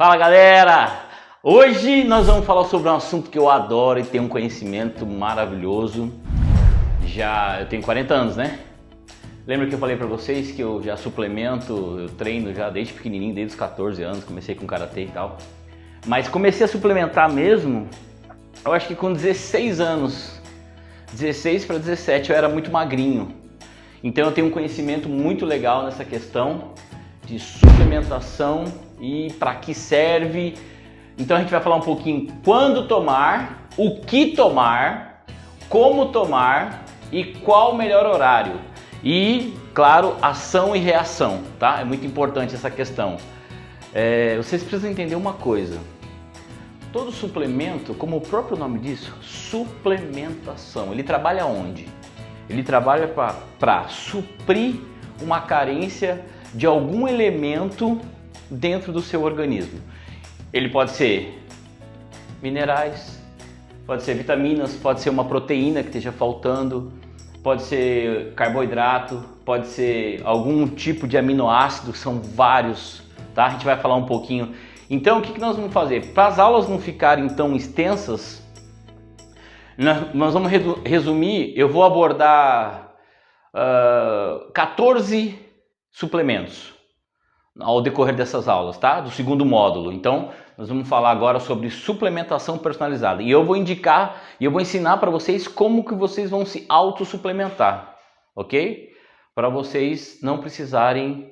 Fala galera! Hoje nós vamos falar sobre um assunto que eu adoro e tenho um conhecimento maravilhoso. Eu tenho 40 anos, né? Lembra que eu falei pra vocês que eu já suplemento, eu treino já desde pequenininho, desde os 14 anos, comecei com karatê e tal. Mas comecei a suplementar mesmo, eu acho que com 16 anos, 16 para 17 eu era muito magrinho. Então eu tenho um conhecimento muito legal nessa questão de suplementação e para que serve. Então a gente vai falar um pouquinho quando tomar, o que tomar, como tomar e qual o melhor horário. E, claro, ação e reação, tá? É muito importante essa questão. Vocês precisam entender uma coisa. Todo suplemento, como o próprio nome diz, suplementação, ele trabalha onde? Ele trabalha para suprir uma carência de algum elemento dentro do seu organismo. Ele pode ser minerais, pode ser vitaminas, pode ser uma proteína que esteja faltando, pode ser carboidrato, pode ser algum tipo de aminoácido, são vários, tá? A gente vai falar um pouquinho. Então o que nós vamos fazer? Para as aulas não ficarem tão extensas, nós vamos resumir, eu vou abordar 14 suplementos ao decorrer dessas aulas, tá? Do segundo módulo. Então, nós vamos falar agora sobre suplementação personalizada. E eu vou indicar e eu vou ensinar para vocês como que vocês vão se autossuplementar, ok? Para vocês não precisarem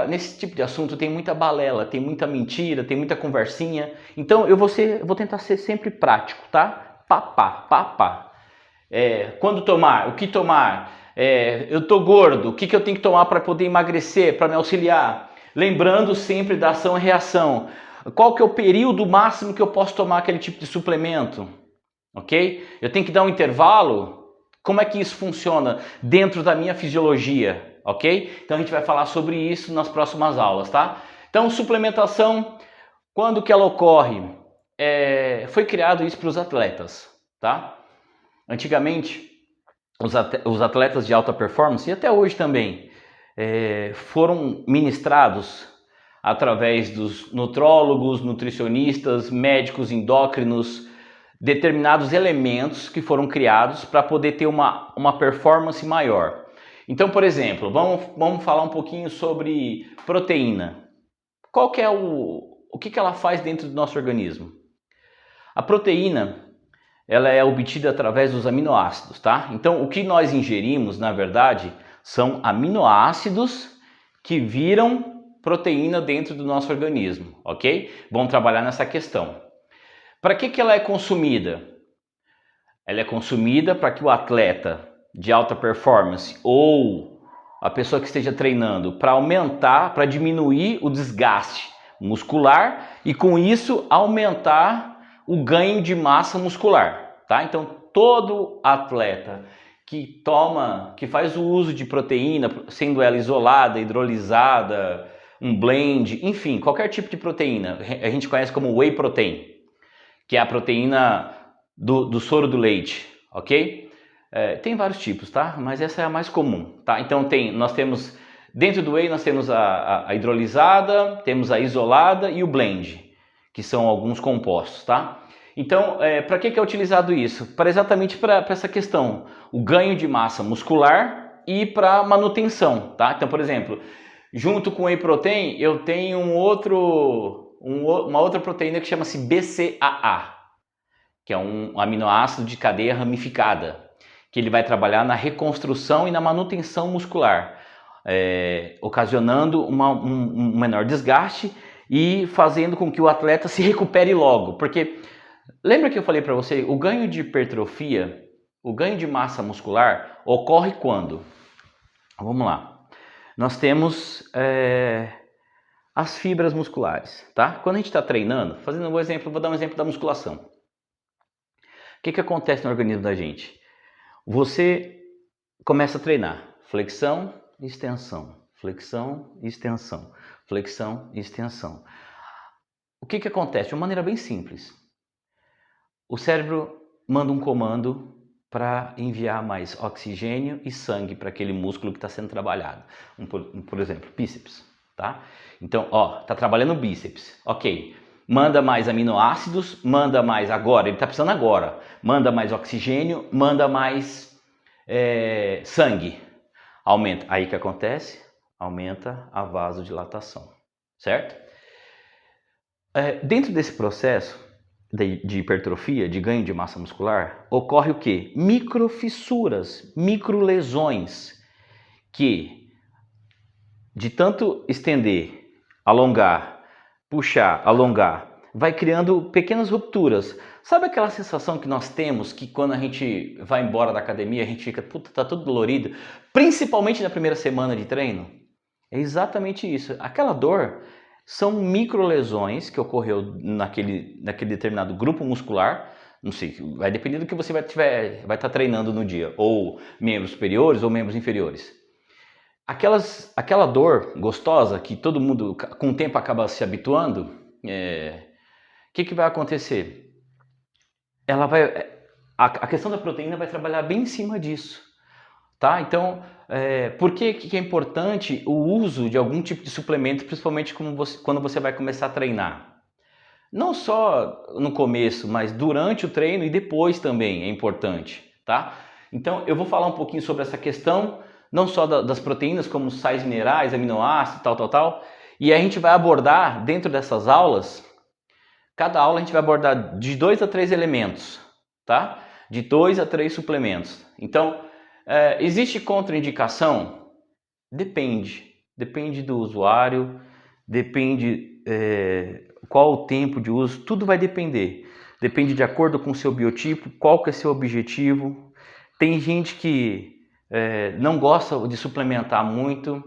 nesse tipo de assunto tem muita balela, tem muita mentira, tem muita conversinha. Então, eu vou tentar ser sempre prático, tá? Papá. Quando tomar, o que tomar, eu tô gordo, o que eu tenho que tomar para poder emagrecer, para me auxiliar? Lembrando sempre da ação e reação. Qual que é o período máximo que eu posso tomar aquele tipo de suplemento? Ok? Eu tenho que dar um intervalo? Como é que isso funciona dentro da minha fisiologia? Ok? Então a gente vai falar sobre isso nas próximas aulas, tá? Então suplementação, quando que ela ocorre? Foi criado isso para os atletas, tá? Antigamente, os atletas de alta performance, e até hoje também, foram ministrados através dos nutrólogos, nutricionistas, médicos endócrinos, determinados elementos que foram criados para poder ter uma performance maior. Então, por exemplo, vamos falar um pouquinho sobre proteína. Qual que é o que ela faz dentro do nosso organismo? A proteína, ela é obtida através dos aminoácidos, tá? Então, o que nós ingerimos, na verdade, são aminoácidos que viram proteína dentro do nosso organismo, ok? Vamos trabalhar nessa questão. Para que ela é consumida? Ela é consumida para que o atleta de alta performance ou a pessoa que esteja treinando para aumentar, para diminuir o desgaste muscular e com isso aumentar o ganho de massa muscular, tá? Então todo atleta que faz o uso de proteína, sendo ela isolada, hidrolisada, um blend, enfim, qualquer tipo de proteína, a gente conhece como whey protein, que é a proteína do soro do leite, ok? Tem vários tipos, tá? Mas essa é a mais comum, tá? Então nós temos, dentro do whey nós temos a hidrolisada, temos a isolada e o blend, que são alguns compostos, tá? Então, para que é utilizado isso? Exatamente para essa questão, o ganho de massa muscular e para manutenção, tá? Então, por exemplo, junto com o whey protein, eu tenho uma outra proteína que chama-se BCAA, que é um aminoácido de cadeia ramificada, que ele vai trabalhar na reconstrução e na manutenção muscular, ocasionando um menor desgaste e fazendo com que o atleta se recupere logo. Porque lembra que eu falei para você, o ganho de hipertrofia, o ganho de massa muscular ocorre quando? Vamos lá. Nós temos as fibras musculares, tá? Quando a gente está treinando, vou dar um exemplo da musculação. O que acontece no organismo da gente? Você começa a treinar, flexão, extensão, flexão, extensão, flexão, extensão. O que acontece? De uma maneira bem simples. O cérebro manda um comando para enviar mais oxigênio e sangue para aquele músculo que está sendo trabalhado. Por exemplo, bíceps, tá? Então, ó, tá trabalhando o bíceps, ok. Manda mais aminoácidos, manda mais agora, ele está precisando agora. Manda mais oxigênio, manda mais sangue. Aumenta. Aí o que acontece? Aumenta a vasodilatação, certo? Dentro desse processo de hipertrofia, de ganho de massa muscular, ocorre o quê? Microfissuras, microlesões, que de tanto estender, alongar, puxar, alongar, vai criando pequenas rupturas. Sabe aquela sensação que nós temos que quando a gente vai embora da academia, a gente fica, puta, tá tudo dolorido, principalmente na primeira semana de treino? É exatamente isso. Aquela dor são microlesões que ocorreu naquele determinado grupo muscular. Não sei, vai depender do que você vai estar treinando no dia, ou membros superiores ou membros inferiores. Aquela dor gostosa que todo mundo com o tempo acaba se habituando, o que vai acontecer? A questão da proteína vai trabalhar bem em cima disso, tá? Então, por que é importante o uso de algum tipo de suplemento, principalmente quando você vai começar a treinar? Não só no começo, mas durante o treino e depois também é importante, tá? Então, eu vou falar um pouquinho sobre essa questão, não só das proteínas, como sais minerais, aminoácidos, tal. E a gente vai abordar, dentro dessas aulas, cada aula a gente vai abordar de 2 a 3 elementos, tá? De 2 a 3 suplementos. Então, existe contraindicação? Depende do usuário, depende qual o tempo de uso, tudo vai depender. Depende de acordo com o seu biotipo, qual que é seu objetivo. Tem gente que não gosta de suplementar muito,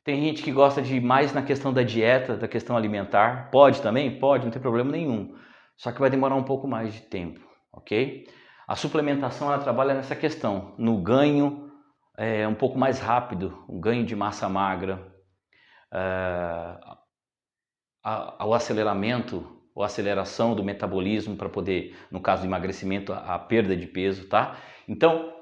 tem gente que gosta de ir mais na questão da dieta, da questão alimentar. Pode também? Pode, não tem problema nenhum. Só que vai demorar um pouco mais de tempo, ok? A suplementação ela trabalha nessa questão, no ganho um pouco mais rápido, o ganho de massa magra, o aceleramento ou aceleração do metabolismo para poder, no caso do emagrecimento, a perda de peso, tá? Então,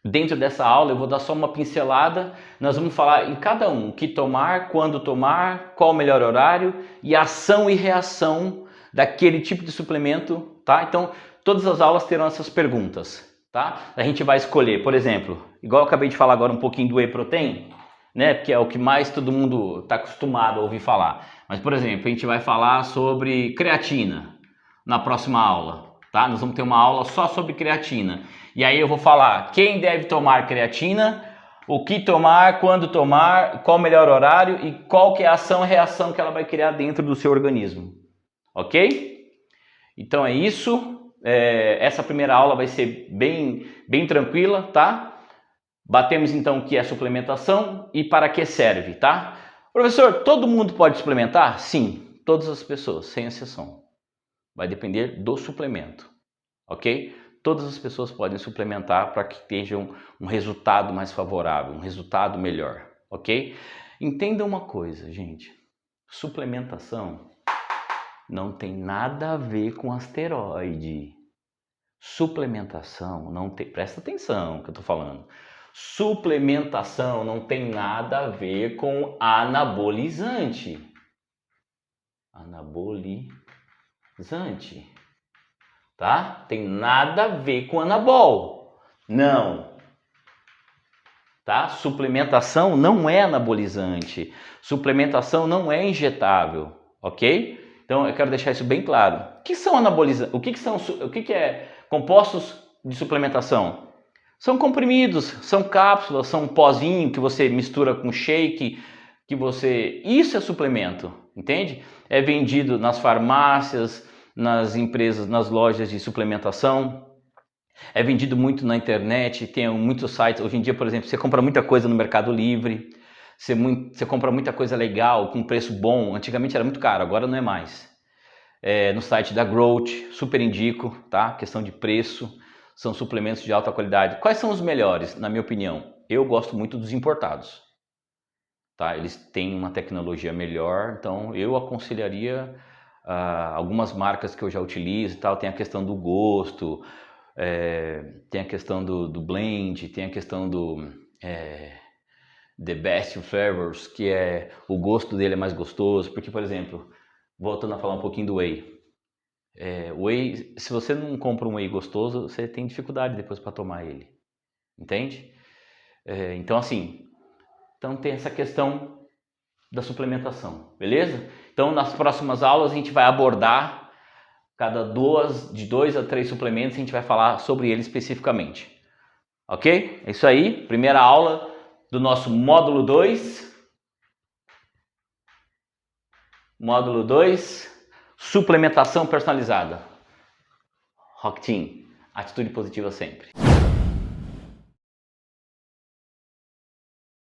dentro dessa aula eu vou dar só uma pincelada, nós vamos falar em cada um, o que tomar, quando tomar, qual o melhor horário e ação e reação daquele tipo de suplemento, tá? Então, todas as aulas terão essas perguntas, tá? A gente vai escolher, por exemplo, igual eu acabei de falar agora um pouquinho do Whey Protein, né? Porque é o que mais todo mundo está acostumado a ouvir falar. Mas, por exemplo, a gente vai falar sobre creatina na próxima aula, tá? Nós vamos ter uma aula só sobre creatina. E aí eu vou falar quem deve tomar creatina, o que tomar, quando tomar, qual o melhor horário e qual que é a ação e reação que ela vai criar dentro do seu organismo. Ok? Então é isso. Essa primeira aula vai ser bem tranquila, tá? Batemos então o que é suplementação e para que serve, tá? Professor, todo mundo pode suplementar? Sim, todas as pessoas, sem exceção. Vai depender do suplemento, ok? Todas as pessoas podem suplementar para que tenham um resultado mais favorável, um resultado melhor, ok? Entenda uma coisa, gente. Suplementação não tem nada a ver com asteroide. Suplementação não tem... Presta atenção no que eu estou falando. Suplementação não tem nada a ver com anabolizante. Anabolizante. Tá? Tem nada a ver com anabol. Não. Tá? Suplementação não é anabolizante. Suplementação não é injetável, ok? Então eu quero deixar isso bem claro. O que são anabolizantes? O que é compostos de suplementação? São comprimidos, são cápsulas, são pozinho que você mistura com shake, isso é suplemento, entende? É vendido nas farmácias, nas empresas, nas lojas de suplementação. É vendido muito na internet, tem muitos sites. Hoje em dia, por exemplo, você compra muita coisa no Mercado Livre, você compra muita coisa legal, com preço bom. Antigamente era muito caro, agora não é mais. No site da Growth, super indico, tá? Questão de preço, são suplementos de alta qualidade. Quais são os melhores, na minha opinião? Eu gosto muito dos importados, tá? Eles têm uma tecnologia melhor, então eu aconselharia algumas marcas que eu já utilizo e tal. Tem a questão do gosto, Tem a questão do blend, tem a questão do the best flavors, que é o gosto dele é mais gostoso. Porque, por exemplo, voltando a falar um pouquinho do whey. Whey, se você não compra um whey gostoso, você tem dificuldade depois para tomar ele. Entende? Então, assim, tem essa questão da suplementação, beleza? Então, nas próximas aulas a gente vai abordar de 2 a 3 suplementos, a gente vai falar sobre eles especificamente. Ok? É isso aí, primeira aula do nosso módulo 2. Módulo 2, suplementação personalizada. Rock Team, atitude positiva sempre.